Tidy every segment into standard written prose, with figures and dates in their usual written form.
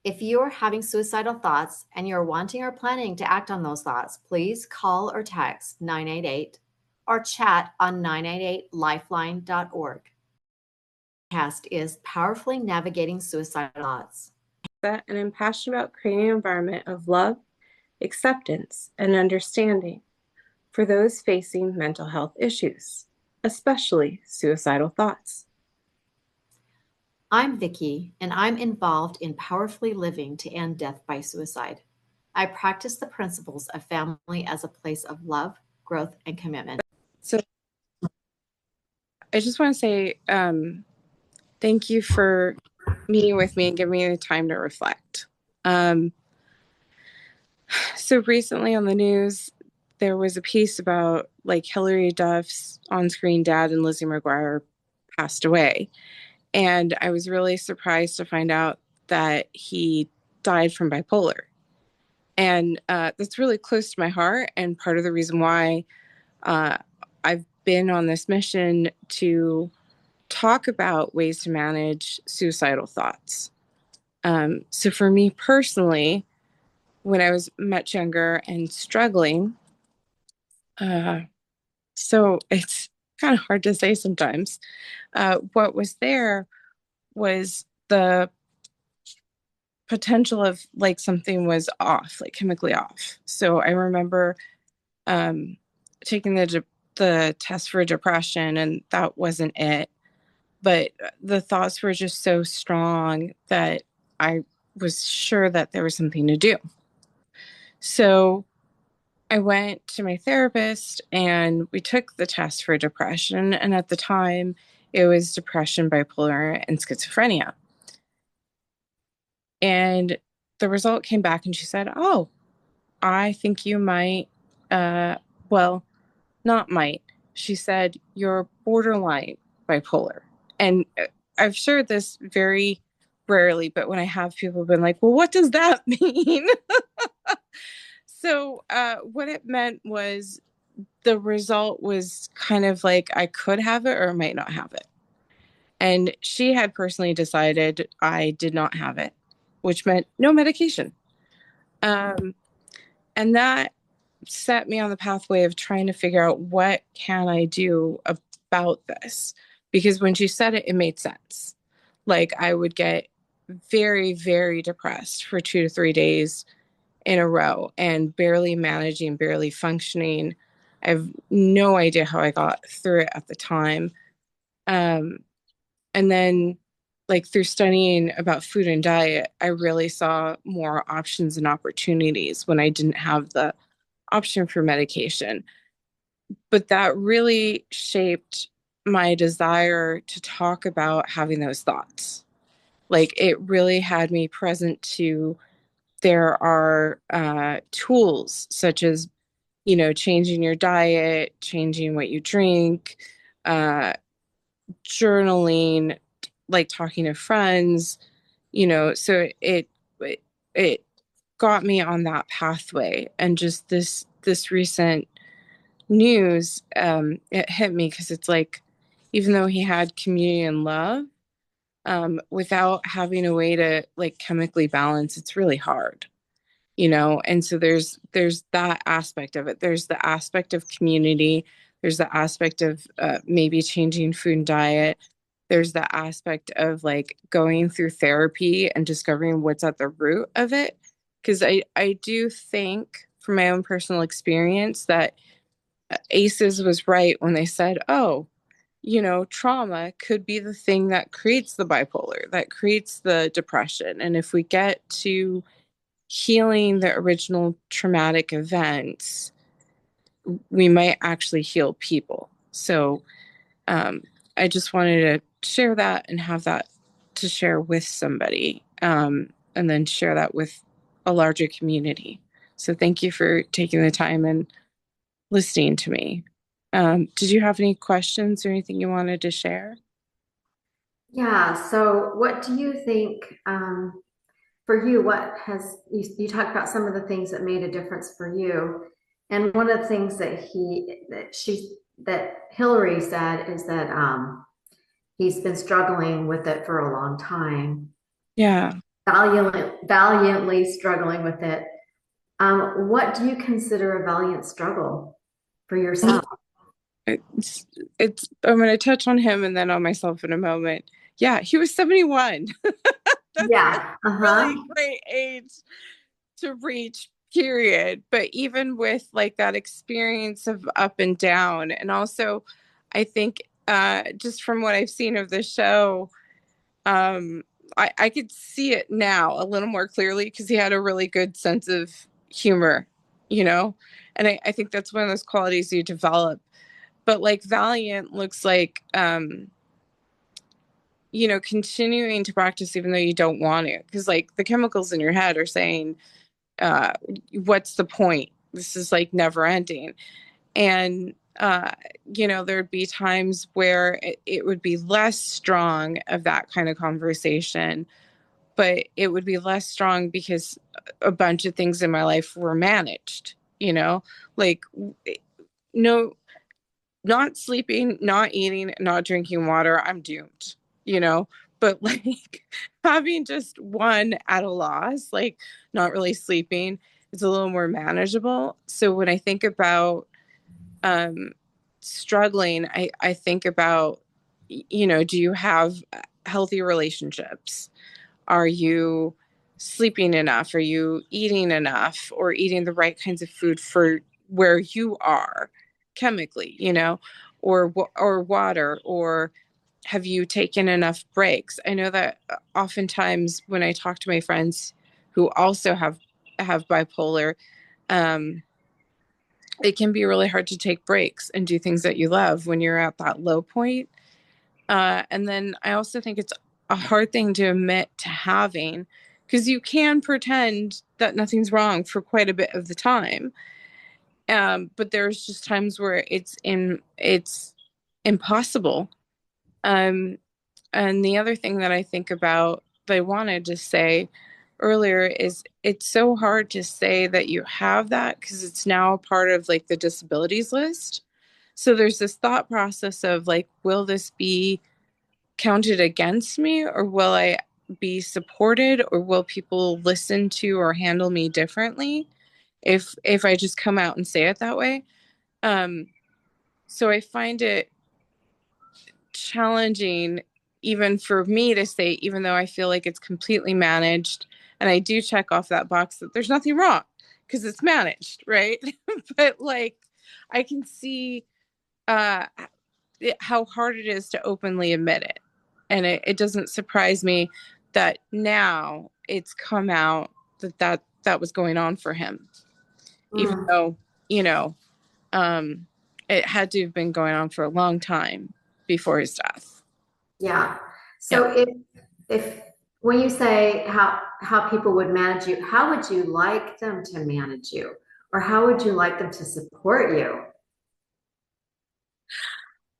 If you are having suicidal thoughts and you're wanting or planning to act on those thoughts, please call or text 988 or chat on 988lifeline.org. Podcast is Powerfully Navigating Suicidal Thoughts. And I'm passionate about creating an environment of love, acceptance, and understanding for those facing mental health issues, especially suicidal thoughts. I'm Vicki, and I'm involved in powerfully living to end death by suicide. I practice the principles of family as a place of love, growth, and commitment. So I just want to say thank you for meeting with me and giving me the time to reflect. So recently on the news, there was a piece about like Hilary Duff's on-screen dad and Lizzie McGuire passed away. And I was really surprised to find out that he died from bipolar. And that's really close to my heart. And part of the reason why I've been on this mission to talk about ways to manage suicidal thoughts. So for me personally, when I was much younger and struggling, so it's kind of hard to say sometimes, what was there was the potential of like something was off, like chemically off. So I remember taking the test for depression, and that wasn't it. But the thoughts were just so strong that I was sure that there was something to do. So I went to my therapist and we took the test for depression. And at the time, it was depression, bipolar, and schizophrenia. And the result came back and she said, "Oh, I think you might, well, not might." She said, "You're borderline bipolar." And I've shared this very rarely, but when I have, people have been like, "Well, what does that mean?" So what it meant was the result was kind of like I could have it or might not have it. And she had personally decided I did not have it, which meant no medication. And that set me on the pathway of trying to figure out what can I do about this. Because when she said it, it made sense. Like I would get very, very depressed for 2 to 3 days in a row and barely managing, barely functioning. I have no idea how I got through it at the time. And then like through studying about food and diet, I really saw more options and opportunities when I didn't have the option for medication. But that really shaped my desire to talk about having those thoughts. Like it really had me present to there are tools such as, changing your diet, changing what you drink, journaling, like talking to friends, so it got me on that pathway. And just this recent news, it hit me because it's like, even though he had community and love, without having a way to like chemically balance, it's really hard, and so there's that aspect of it. There's the aspect of community. There's the aspect of maybe changing food and diet. There's the aspect of like going through therapy and discovering what's at the root of it. Because I do think from my own personal experience that ACEs was right when they said, oh, trauma could be the thing that creates the bipolar, that creates the depression. And if we get to healing the original traumatic events, we might actually heal people. So I just wanted to share that and have that to share with somebody, and then share that with a larger community. So thank you for taking the time and listening to me. Did you have any questions or anything you wanted to share? Yeah, so what do you think, for you, you talked about some of the things that made a difference for you. And one of the things that Hillary said is that he's been struggling with it for a long time. Yeah. valiantly struggling with it. What do you consider a valiant struggle for yourself? It's, I'm going to touch on him and then on myself in a moment. Yeah, he was 71. That's a Yeah. Uh-huh. really great age to reach, period. But even with like that experience of up and down, and also I think just from what I've seen of the show, um, I could see it now a little more clearly because he had a really good sense of humor, you know? And I think that's one of those qualities you develop. But like Valiant looks like, continuing to practice even though you don't want to. Because like the chemicals in your head are saying, uh, what's the point? This is like never ending. And, there'd be times where it would be less strong of that kind of conversation, but it would be less strong because a bunch of things in my life were managed, like no, not sleeping, not eating, not drinking water, I'm doomed, you know? But like having just one at a loss, like not really sleeping, is a little more manageable. So when I think about um, struggling, I think about, do you have healthy relationships? Are you sleeping enough? Are you eating enough or eating the right kinds of food for where you are chemically, or water, or have you taken enough breaks? I know that oftentimes when I talk to my friends who also have bipolar, um, it can be really hard to take breaks and do things that you love when you're at that low point. And then I also think it's a hard thing to admit to having because you can pretend that nothing's wrong for quite a bit of the time. But there's just times where it's impossible. Um, and the other thing that I think about that I wanted to say earlier is it's so hard to say that you have that because it's now a part of like the disabilities list. So there's this thought process of like, will this be counted against me or will I be supported or will people listen to or handle me differently if I just come out and say it that way? Um, so I find it challenging even for me to say, even though I feel like it's completely managed, and I do check off that box that there's nothing wrong because it's managed, right? But like I can see uh how hard it is to openly admit it. And it doesn't surprise me that now it's come out that was going on for him, even Mm, though, you know, um, it had to have been going on for a long time before his death. yeah. Yeah. So if when you say how people would manage you, how would you like them to manage you? Or how would you like them to support you?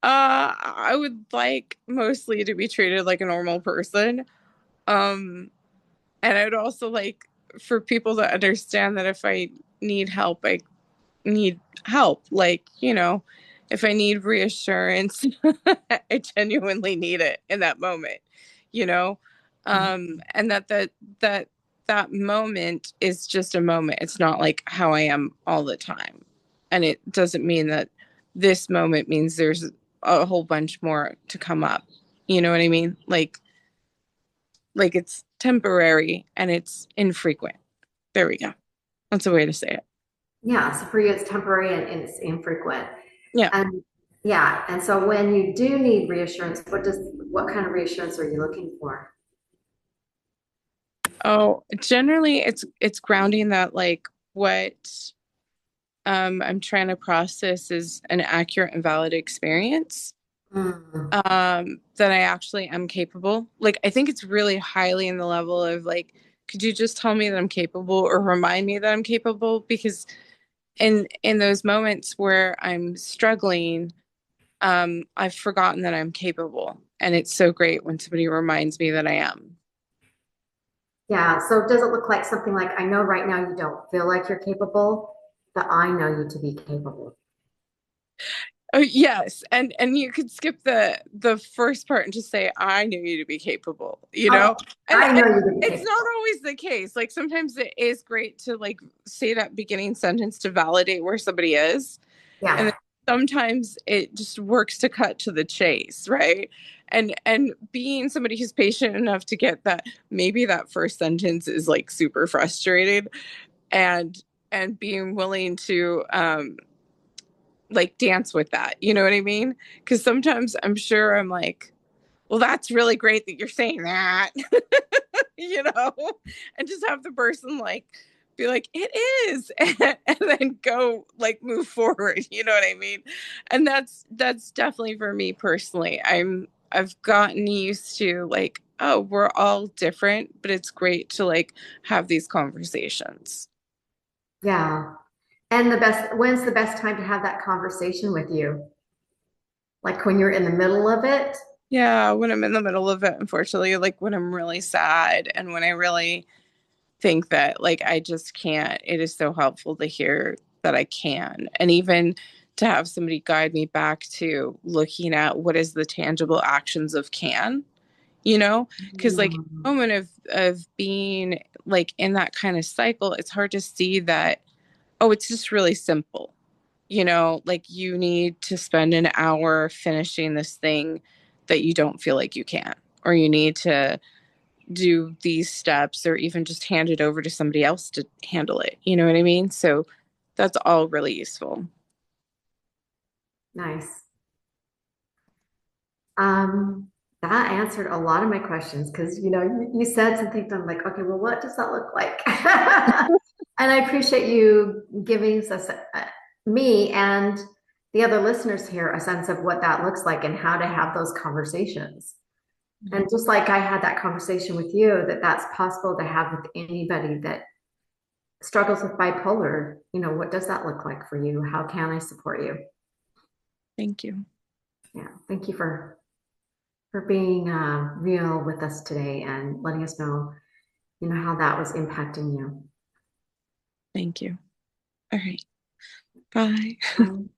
I would like mostly to be treated like a normal person. Um, and I'd also like for people to understand that if I need help, I need help. Like, if I need reassurance, I genuinely need it in that moment, you know? And that that moment is just a moment. It's not like how I am all the time. And it doesn't mean that this moment means there's a whole bunch more to come up. You know what I mean? Like it's temporary and it's infrequent. There we go. That's a way to say it. Yeah, so for you it's temporary and it's infrequent. Yeah. And yeah, and so when you do need reassurance, what kind of reassurance are you looking for? Oh, generally it's grounding that like what I'm trying to process is an accurate and valid experience. Mm, That I actually am capable. Like I think it's really highly in the level of like, could you just tell me that I'm capable or remind me that I'm capable? Because in those moments where I'm struggling, I've forgotten that I'm capable. And it's so great when somebody reminds me that I am. yeah, so does it look like something like, I know right now you don't feel like you're capable, but I know you to be capable? Oh yes, and you could skip the first part and just say, "I knew you to be capable," you Oh, know. I know And you're it's capable. not always the case. Like sometimes it is great to like say that beginning sentence to validate where somebody is, and then Yeah. sometimes it just works to cut to the chase, right? And being somebody who's patient enough to get that maybe that first sentence is like super frustrated, and being willing to like dance with that. You know what I mean? Because sometimes I'm sure I'm like, well, that's really great that you're saying that, you know, and just have the person like be like, it is, and then go like move forward. You know what I mean? And that's definitely for me personally. I've gotten used to like, oh, we're all different, but it's great to like have these conversations. Yeah. And when's the best time to have that conversation with you? Like when you're in the middle of it? Yeah, when I'm in the middle of it, unfortunately, like when I'm really sad and when I really think that like I just can't, it is so helpful to hear that I can. And even to have somebody guide me back to looking at what is the tangible actions of can, you know? Because like Mm. moment of being like in that kind of cycle, it's hard to see that, oh, it's just really simple. You know, like you need to spend an hour finishing this thing that you don't feel like you can, or you need to do these steps, or even just hand it over to somebody else to handle it. You know what I mean? So that's all really useful. Nice. Um, that answered a lot of my questions because you said some things. I'm like, okay, well, what does that look like? And I appreciate you giving us me and the other listeners here a sense of what that looks like and how to have those conversations. And just like I had that conversation with you, that's possible to have with anybody that struggles with bipolar. What does that look like for you? How can I support you? Thank you. Yeah, thank you for being real with us today and letting us know, how that was impacting you. Thank you. All right. Bye. Um,